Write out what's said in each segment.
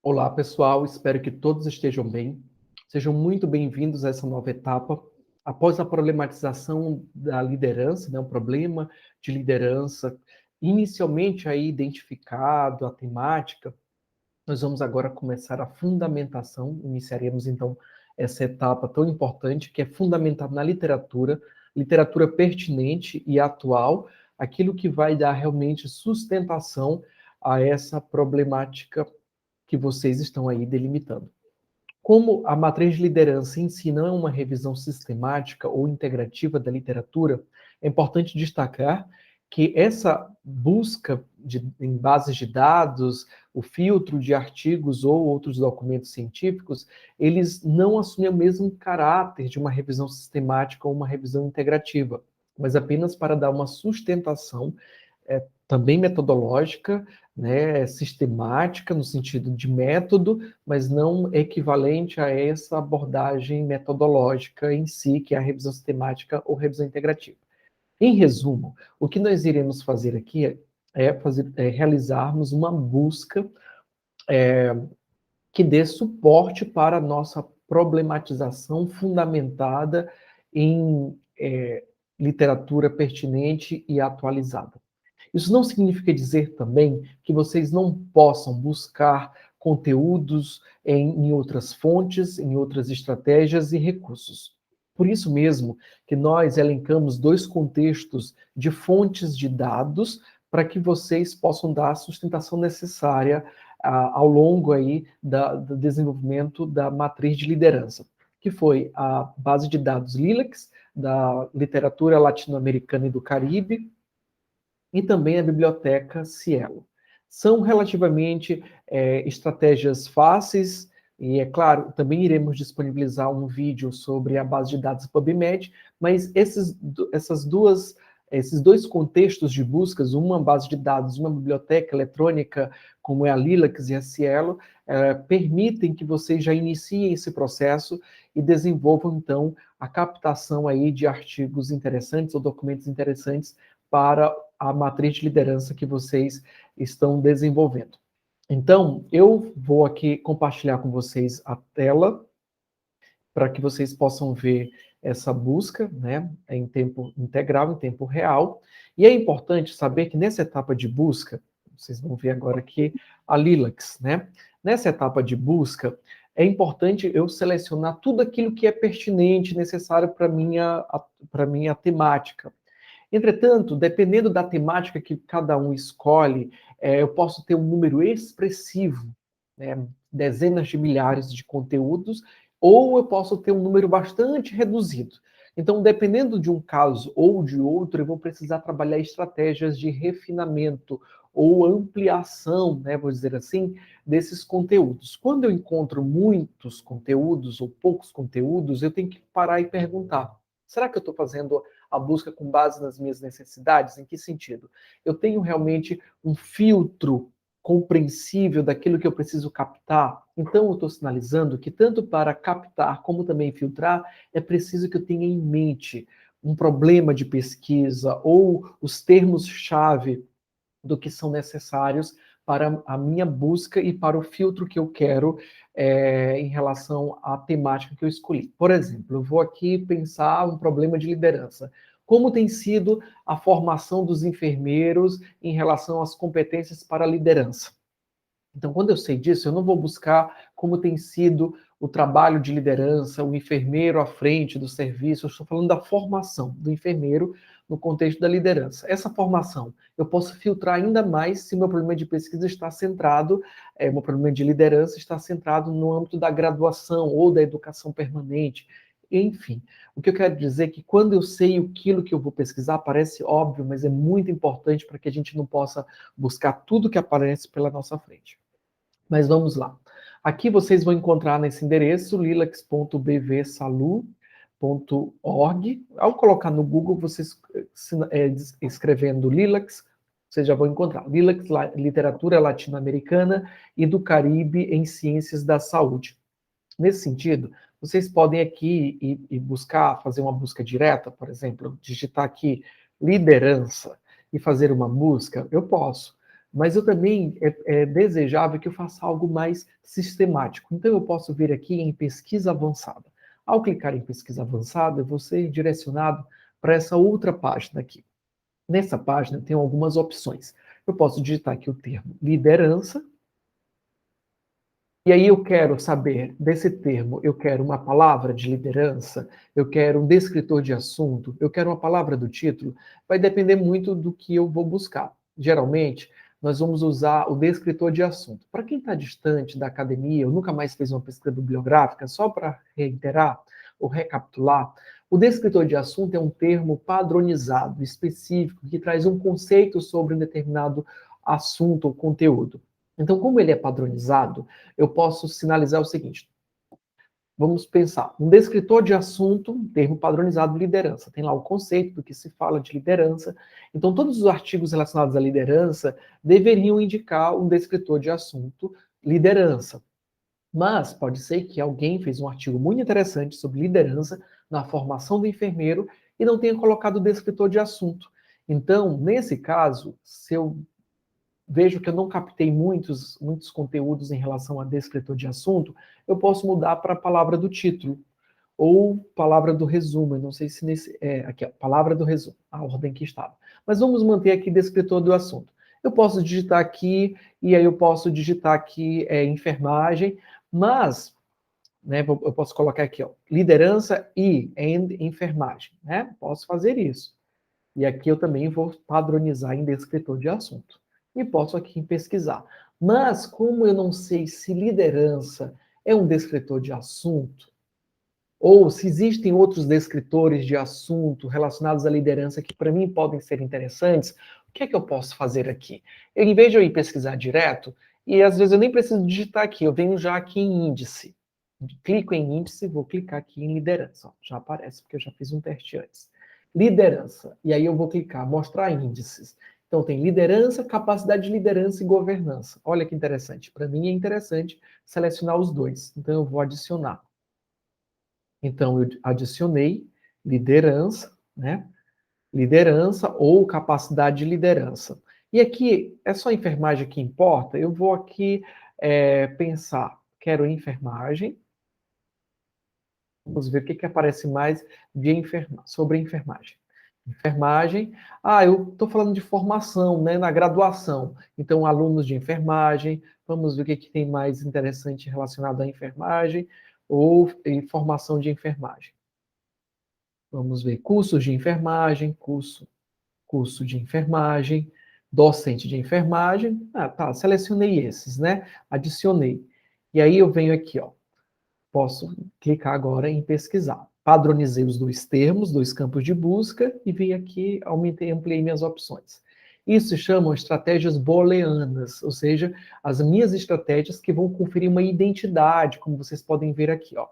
Olá, pessoal. Espero que todos estejam bem. Sejam muito bem-vindos a essa nova etapa. Após a problematização da liderança, um problema de liderança, inicialmente aí identificado, a temática, nós vamos agora começar a fundamentação. Iniciaremos, então, essa etapa tão importante, que é fundamentada na literatura, literatura pertinente e atual, aquilo que vai dar realmente sustentação a essa problemática que vocês estão aí delimitando. Como a matriz de liderança em si não é uma revisão sistemática ou integrativa da literatura, é importante destacar que essa busca em bases de dados, o filtro de artigos ou outros documentos científicos, eles não assumem o mesmo caráter de uma revisão sistemática ou uma revisão integrativa, mas apenas para dar uma sustentação também metodológica, sistemática, no sentido de método, mas não equivalente a essa abordagem metodológica em si, que é a revisão sistemática ou revisão integrativa. Em resumo, o que nós iremos fazer aqui é realizarmos uma busca que dê suporte para a nossa problematização fundamentada em literatura pertinente e atualizada. Isso não significa dizer também que vocês não possam buscar conteúdos em outras fontes, em outras estratégias e recursos. Por isso mesmo que nós elencamos dois contextos de fontes de dados para que vocês possam dar a sustentação necessária ao longo aí do desenvolvimento da matriz de liderança, que foi a base de dados LILACS, da literatura latino-americana e do Caribe, e também a biblioteca Cielo. São relativamente estratégias fáceis, e é claro, também iremos disponibilizar um vídeo sobre a base de dados PubMed, mas esses dois contextos de buscas, uma base de dados, uma biblioteca eletrônica, como é a Lilacs e a Cielo, permitem que vocês já iniciem esse processo e desenvolvam, então, a captação aí de artigos interessantes ou documentos interessantes para a matriz de liderança que vocês estão desenvolvendo. Então, eu vou aqui compartilhar com vocês a tela para que vocês possam ver essa busca, em tempo integral, em tempo real. E é importante saber que nessa etapa de busca, vocês vão ver agora aqui a Lilacs, Nessa etapa de busca, é importante eu selecionar tudo aquilo que é pertinente, necessário para minha temática. Entretanto, dependendo da temática que cada um escolhe, eu posso ter um número expressivo, dezenas de milhares de conteúdos, ou eu posso ter um número bastante reduzido. Então, dependendo de um caso ou de outro, eu vou precisar trabalhar estratégias de refinamento ou ampliação, vou dizer assim, desses conteúdos. Quando eu encontro muitos conteúdos ou poucos conteúdos, eu tenho que parar e perguntar: será que eu estou fazendo a busca com base nas minhas necessidades? Em que sentido? Eu tenho realmente um filtro compreensível daquilo que eu preciso captar? Então, eu estou sinalizando que tanto para captar como também filtrar, é preciso que eu tenha em mente um problema de pesquisa ou os termos-chave do que são necessários para a minha busca e para o filtro que eu quero em relação à temática que eu escolhi. Por exemplo, eu vou aqui pensar um problema de liderança. Como tem sido a formação dos enfermeiros em relação às competências para a liderança? Então, quando eu sei disso, eu não vou buscar como tem sido o trabalho de liderança, o enfermeiro à frente do serviço. Eu estou falando da formação do enfermeiro no contexto da liderança. Essa formação, eu posso filtrar ainda mais se meu problema de pesquisa está centrado, meu problema de liderança está centrado no âmbito da graduação ou da educação permanente. Enfim, o que eu quero dizer é que quando eu sei aquilo que eu vou pesquisar, parece óbvio, mas é muito importante para que a gente não possa buscar tudo que aparece pela nossa frente. Mas vamos lá. Aqui vocês vão encontrar nesse endereço, lilacs.bvsalu.org. Ao colocar no Google, vocês escrevendo Lilacs, vocês já vão encontrar. Lilacs, literatura latino-americana e do Caribe em ciências da saúde. Nesse sentido, vocês podem aqui ir buscar, fazer uma busca direta, por exemplo, digitar aqui liderança e fazer uma busca, eu posso. mas eu também é desejável que eu faça algo mais sistemático. Então, eu posso vir aqui em pesquisa avançada. Ao clicar em pesquisa avançada, eu vou ser direcionado para essa outra página aqui. Nessa página tem algumas opções. Eu posso digitar aqui o termo liderança, e aí eu quero saber desse termo, eu quero uma palavra de liderança, eu quero um descritor de assunto, eu quero uma palavra do título, vai depender muito do que eu vou buscar. Geralmente, nós vamos usar o descritor de assunto. Para quem está distante da academia, ou nunca mais fez uma pesquisa bibliográfica, só para reiterar ou recapitular, o descritor de assunto é um termo padronizado, específico, que traz um conceito sobre um determinado assunto ou conteúdo. Então, como ele é padronizado, eu posso sinalizar o seguinte: vamos pensar, um descritor de assunto, um termo padronizado, liderança. Tem lá o conceito do que se fala de liderança. Então, todos os artigos relacionados à liderança deveriam indicar um descritor de assunto, liderança. Mas pode ser que alguém fez um artigo muito interessante sobre liderança na formação do enfermeiro e não tenha colocado o descritor de assunto. Então, nesse caso, se eu vejo que eu não captei muitos conteúdos em relação a descritor de assunto, eu posso mudar para a palavra do título ou palavra do resumo. Eu não sei se nesse aqui, ó, palavra do resumo, a ordem que estava. Mas vamos manter aqui descritor do assunto. Eu posso digitar aqui e aí eu posso digitar aqui enfermagem, mas né, eu posso colocar aqui, ó, liderança e enfermagem, né? Posso fazer isso. E aqui eu também vou padronizar em descritor de assunto. E posso aqui pesquisar. Mas como eu não sei se liderança é um descritor de assunto, ou se existem outros descritores de assunto relacionados à liderança que para mim podem ser interessantes, o que é que eu posso fazer aqui? Em vez de eu ir pesquisar direto, e às vezes eu nem preciso digitar aqui, eu venho já aqui em índice. Clico em índice, vou clicar aqui em liderança. Ó, já aparece, porque eu já fiz um teste antes. Liderança. E aí eu vou clicar, mostrar índices. Então tem liderança, capacidade de liderança e governança. Olha que interessante. Para mim é interessante selecionar os dois. Então eu vou adicionar. Então, eu adicionei liderança, né? Liderança ou capacidade de liderança. E aqui, é só enfermagem que importa? Eu vou aqui pensar, quero enfermagem. Vamos ver o que, que aparece mais de sobre enfermagem. Enfermagem. Ah, eu estou falando de formação, né, na graduação. Então, alunos de enfermagem. Vamos ver o que, que tem mais interessante relacionado à enfermagem ou em formação de enfermagem. Vamos ver cursos de enfermagem, curso de enfermagem, docente de enfermagem. Ah, tá, selecionei esses, né? Adicionei. E aí eu venho aqui, ó. Posso clicar agora em pesquisar. Padronizei os dois termos, dois campos de busca e vim aqui, ampliei minhas opções. Isso se chamam estratégias booleanas, ou seja, as minhas estratégias que vão conferir uma identidade, como vocês podem ver aqui, ó.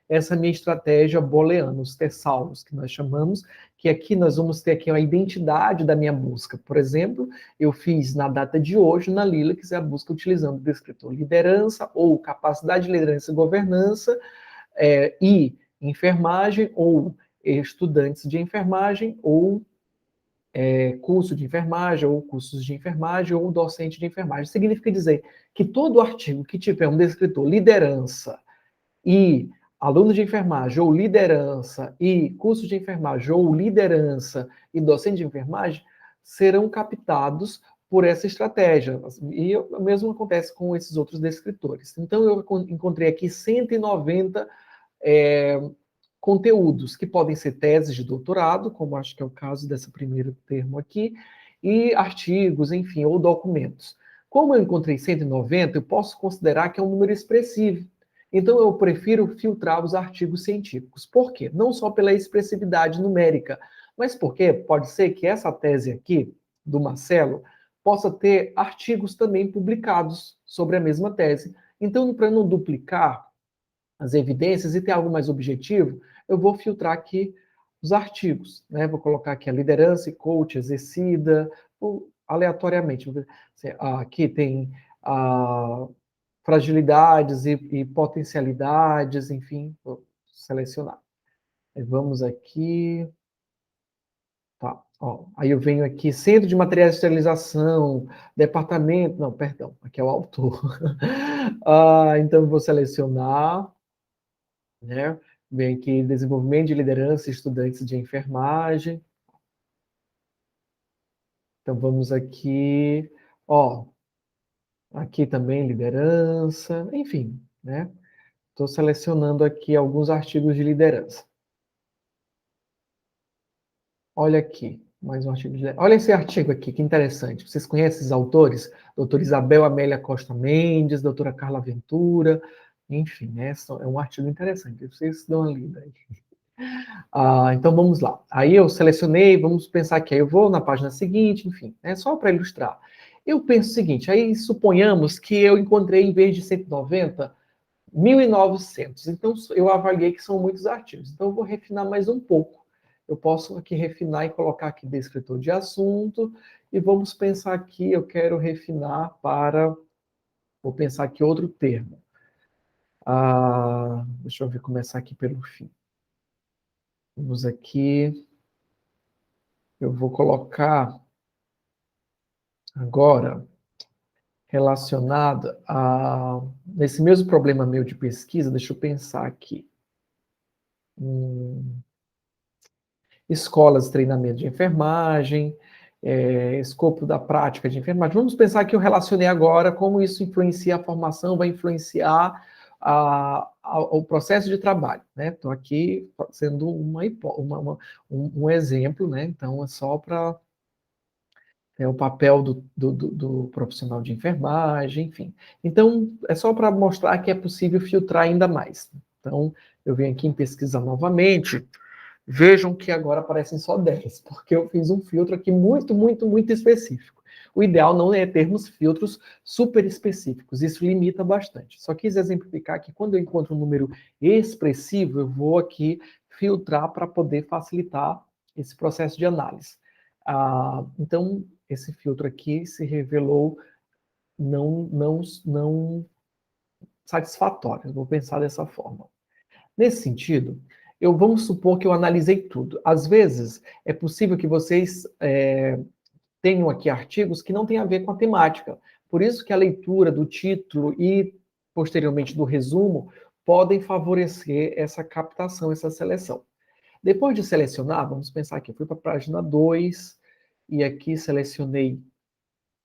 Essa é a minha estratégia booleana, os tessauros, que nós chamamos, que aqui nós vamos ter aqui a identidade da minha busca. Por exemplo, eu fiz na data de hoje, na Lilacs, a busca utilizando o descritor liderança ou capacidade de liderança e governança, e enfermagem, ou estudantes de enfermagem, ou curso de enfermagem, ou cursos de enfermagem, ou docente de enfermagem. Significa dizer que todo artigo que tiver um descritor liderança e aluno de enfermagem, ou liderança, e curso de enfermagem, ou liderança e docente de enfermagem, serão captados por essa estratégia. E o mesmo acontece com esses outros descritores. Então, eu encontrei aqui 190 conteúdos, que podem ser teses de doutorado, como acho que é o caso desse primeiro termo aqui, e artigos, enfim, ou documentos. Como eu encontrei 190, eu posso considerar que é um número expressivo. Então, eu prefiro filtrar os artigos científicos. Por quê? Não só pela expressividade numérica, mas porque pode ser que essa tese aqui, do Marcelo, possa ter artigos também publicados sobre a mesma tese. Então, para não duplicar as evidências e ter algo mais objetivo, eu vou filtrar aqui os artigos, né? Vou colocar aqui a liderança e coach exercida, ou aleatoriamente. Aqui tem fragilidades e potencialidades, enfim, vou selecionar. Vamos aqui. Tá. Ó, aí eu venho aqui, Centro de Materiais de Esterilização, Departamento... Não, perdão, aqui é o autor. Então, eu vou selecionar, né? Vem aqui, Desenvolvimento de Liderança, Estudantes de Enfermagem. Então, vamos aqui, ó, aqui também liderança, enfim, né? Estou selecionando aqui alguns artigos de liderança. Olha aqui, mais um artigo de liderança. Olha esse artigo aqui, que interessante. Vocês conhecem esses autores? Doutora Isabel Amélia Costa Mendes, doutora Carla Ventura, enfim, né? É um artigo interessante. Vocês dão uma lida aí. Então vamos lá. Aí eu selecionei, vamos pensar que aí eu vou na página seguinte, enfim, é só para ilustrar. Eu penso o seguinte, aí suponhamos que eu encontrei, em vez de 190, 1.900. Então eu avaliei que são muitos artigos. Então eu vou refinar mais um pouco. Eu posso aqui refinar e colocar aqui descritor de assunto, e vamos pensar aqui, eu quero refinar para, vou pensar aqui outro termo. Deixa eu ver, começar aqui pelo fim. Vamos aqui, eu vou colocar agora relacionado nesse mesmo problema meu de pesquisa, deixa eu pensar aqui. Escolas de treinamento de enfermagem, escopo da prática de enfermagem. Vamos pensar que eu relacionei agora como isso influencia a formação, vai influenciar o processo de trabalho, né? Estou aqui sendo um exemplo, né? Então é só para o papel do profissional de enfermagem, enfim. Então, é só para mostrar que é possível filtrar ainda mais. Então, eu venho aqui em pesquisa novamente, vejam que agora aparecem só 10, porque eu fiz um filtro aqui muito, muito, muito específico. O ideal não é termos filtros super específicos, isso limita bastante. Só quis exemplificar que quando eu encontro um número expressivo, eu vou aqui filtrar para poder facilitar esse processo de análise. Então, esse filtro aqui se revelou não satisfatório. Eu vou pensar dessa forma. Nesse sentido, vamos supor que eu analisei tudo. Às vezes, é possível que vocês tenham aqui artigos que não têm a ver com a temática. Por isso que a leitura do título e, posteriormente, do resumo podem favorecer essa captação, essa seleção. Depois de selecionar, vamos pensar que eu fui para a página 2 e aqui selecionei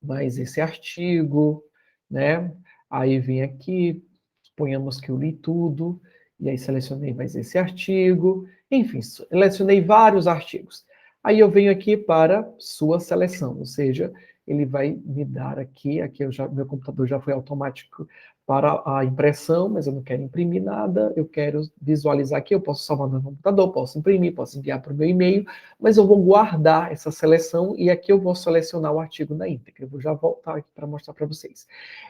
mais esse artigo, né? Aí vim aqui, suponhamos que eu li tudo, e aí selecionei mais esse artigo, enfim, selecionei vários artigos. Aí eu venho aqui para sua seleção, ou seja, ele vai me dar aqui meu computador já foi automático para a impressão, mas eu não quero imprimir nada, eu quero visualizar aqui, eu posso salvar no computador, posso imprimir, posso enviar para o meu e-mail, mas eu vou guardar essa seleção e aqui eu vou selecionar o artigo na íntegra. Eu vou já voltar aqui para mostrar para vocês.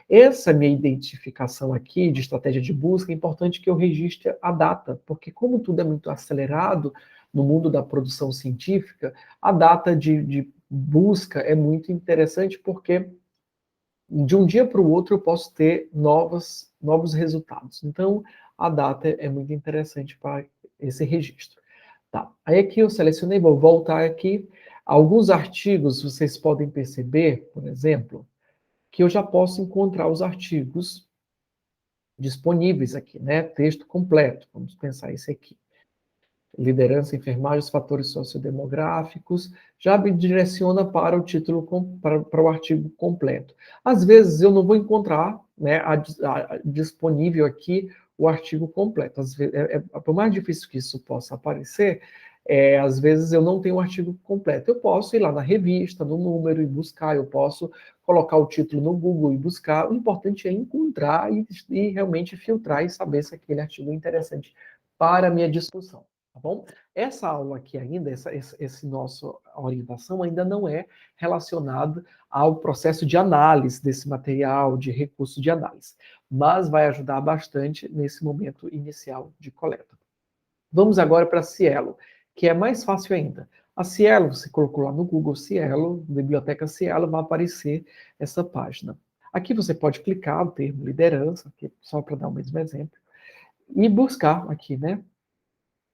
Essa minha identificação aqui de estratégia de busca, é importante que eu registre a data, porque como tudo é muito acelerado no mundo da produção científica, a data de busca é muito interessante porque de um dia para o outro eu posso ter novos resultados. Então, a data é muito interessante para esse registro. Tá. Aí aqui eu selecionei, vou voltar aqui. Alguns artigos vocês podem perceber, por exemplo, que eu já posso encontrar os artigos disponíveis aqui, né? Texto completo. Vamos pensar esse aqui. Liderança, enfermagem, os fatores sociodemográficos, já me direciona para o título, para o artigo completo. Às vezes eu não vou encontrar, né, disponível aqui o artigo completo. Às vezes, por mais difícil que isso possa aparecer, às vezes eu não tenho o artigo completo. Eu posso ir lá na revista, no número e buscar, eu posso colocar o título no Google e buscar. O importante é encontrar e realmente filtrar e saber se aquele artigo é interessante para a minha discussão. Tá bom? Essa aula aqui ainda, esse nosso orientação ainda não é relacionada ao processo de análise desse material, de recurso de análise, mas vai ajudar bastante nesse momento inicial de coleta. Vamos agora para a Cielo, que é mais fácil ainda. A Cielo, você colocou lá no Google Cielo, Biblioteca Cielo, vai aparecer essa página. Aqui você pode clicar no termo liderança, aqui, só para dar o mesmo exemplo, e buscar aqui, né?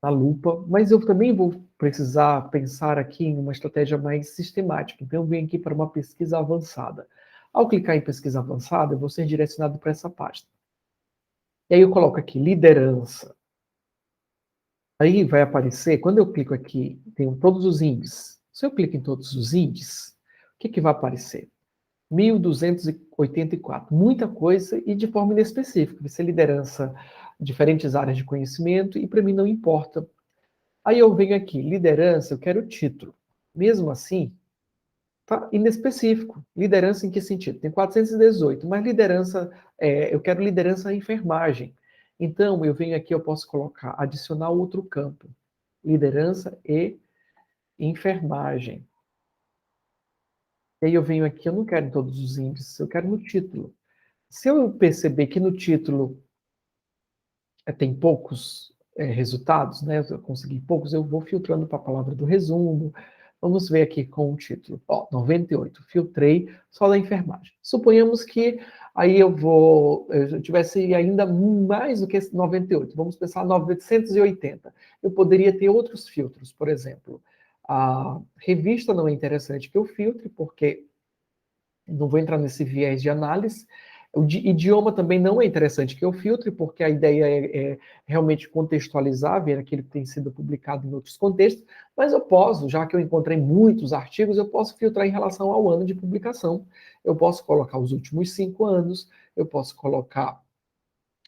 na lupa, mas eu também vou precisar pensar aqui em uma estratégia mais sistemática. Então, eu venho aqui para uma pesquisa avançada. Ao clicar em pesquisa avançada, eu vou ser direcionado para essa página. E aí eu coloco aqui liderança. Aí vai aparecer, quando eu clico aqui, tem todos os índices. Se eu clico em todos os índices, o que vai aparecer? 1.284, muita coisa e de forma inespecífica. Vai ser liderança, diferentes áreas de conhecimento e para mim não importa. Aí eu venho aqui, liderança, eu quero o título. Mesmo assim, tá inespecífico. Liderança em que sentido? Tem 418, mas liderança, eu quero liderança em enfermagem. Então, eu venho aqui, eu posso colocar, adicionar outro campo. Liderança e enfermagem. E aí eu venho aqui, eu não quero em todos os índices, eu quero no título. Se eu perceber que no título tem poucos resultados, né? Eu consegui poucos, eu vou filtrando para a palavra do resumo. Vamos ver aqui com o título. Ó, 98, filtrei só da enfermagem. Suponhamos que aí eu tivesse ainda mais do que 98. Vamos pensar 980. Eu poderia ter outros filtros, por exemplo. A revista não é interessante que eu filtre, porque não vou entrar nesse viés de análise. O idioma também não é interessante que eu filtre, porque a ideia é realmente contextualizar, ver aquilo que tem sido publicado em outros contextos, mas eu posso, já que eu encontrei muitos artigos, eu posso filtrar em relação ao ano de publicação. Eu posso colocar os últimos 5 anos, eu posso colocar,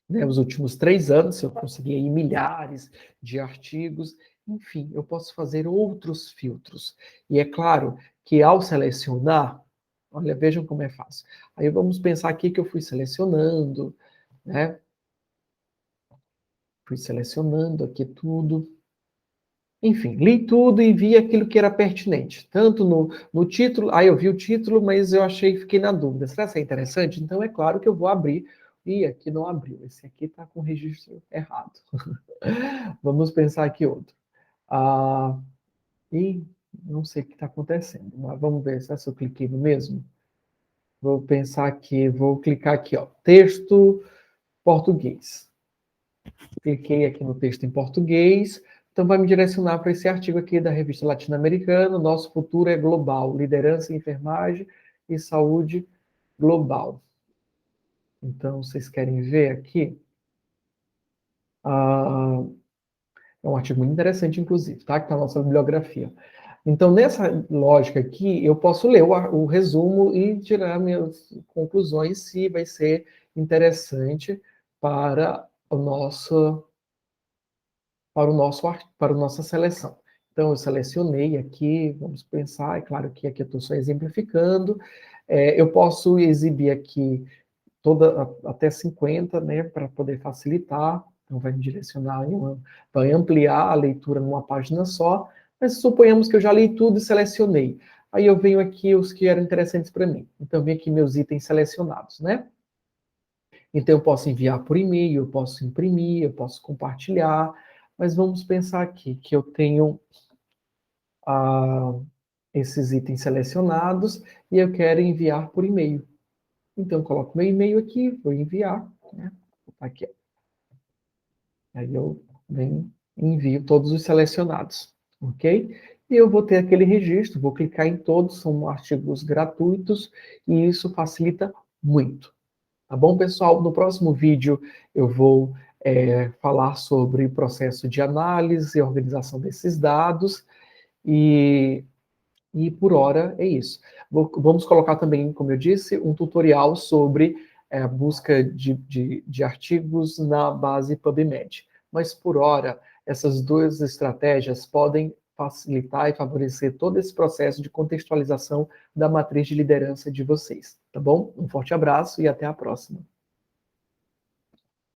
né, os últimos 3 anos, se eu conseguir aí milhares de artigos, enfim, eu posso fazer outros filtros. E é claro que ao selecionar, olha, vejam como é fácil. Aí vamos pensar aqui que eu fui selecionando, né? Fui selecionando aqui tudo. Enfim, li tudo e vi aquilo que era pertinente. Tanto no título, aí eu vi o título, mas eu achei, fiquei na dúvida. Será que é interessante? Então é claro que eu vou abrir. E aqui não abriu. Esse aqui está com o registro errado. Vamos pensar aqui outro. Ah, e não sei o que está acontecendo, mas vamos ver se eu cliquei no mesmo. Vou pensar aqui, vou clicar aqui, ó, texto português. Cliquei aqui no texto em português, então vai me direcionar para esse artigo aqui da revista latino-americana, Nosso Futuro é Global, Liderança em Enfermagem e Saúde Global. Então, vocês querem ver aqui? Ah, é um artigo muito interessante, inclusive, tá? Que está na nossa bibliografia. Então, nessa lógica aqui, eu posso ler o resumo e tirar minhas conclusões se vai ser interessante para o nosso, para a nossa seleção. Então, eu selecionei aqui, vamos pensar, é claro que aqui eu estou só exemplificando, eu posso exibir aqui até 50, né, para poder facilitar, então vai me direcionar, vai ampliar a leitura numa página só, mas suponhamos que eu já li tudo e selecionei. Aí eu venho aqui os que eram interessantes para mim. Então, vem aqui meus itens selecionados, né? Então, eu posso enviar por e-mail, eu posso imprimir, eu posso compartilhar, mas vamos pensar aqui que eu tenho esses itens selecionados e eu quero enviar por e-mail. Então, eu coloco meu e-mail aqui, vou enviar, né? Aqui. Aí eu venho e envio todos os selecionados, ok? E eu vou ter aquele registro, vou clicar em todos, são artigos gratuitos, e isso facilita muito. Tá bom, pessoal? No próximo vídeo eu vou falar sobre o processo de análise e organização desses dados, e por hora é isso. Vamos colocar também, como eu disse, um tutorial sobre a busca de artigos na base PubMed. Mas por hora, essas duas estratégias podem facilitar e favorecer todo esse processo de contextualização da matriz de liderança de vocês, tá bom? Um forte abraço e até a próxima.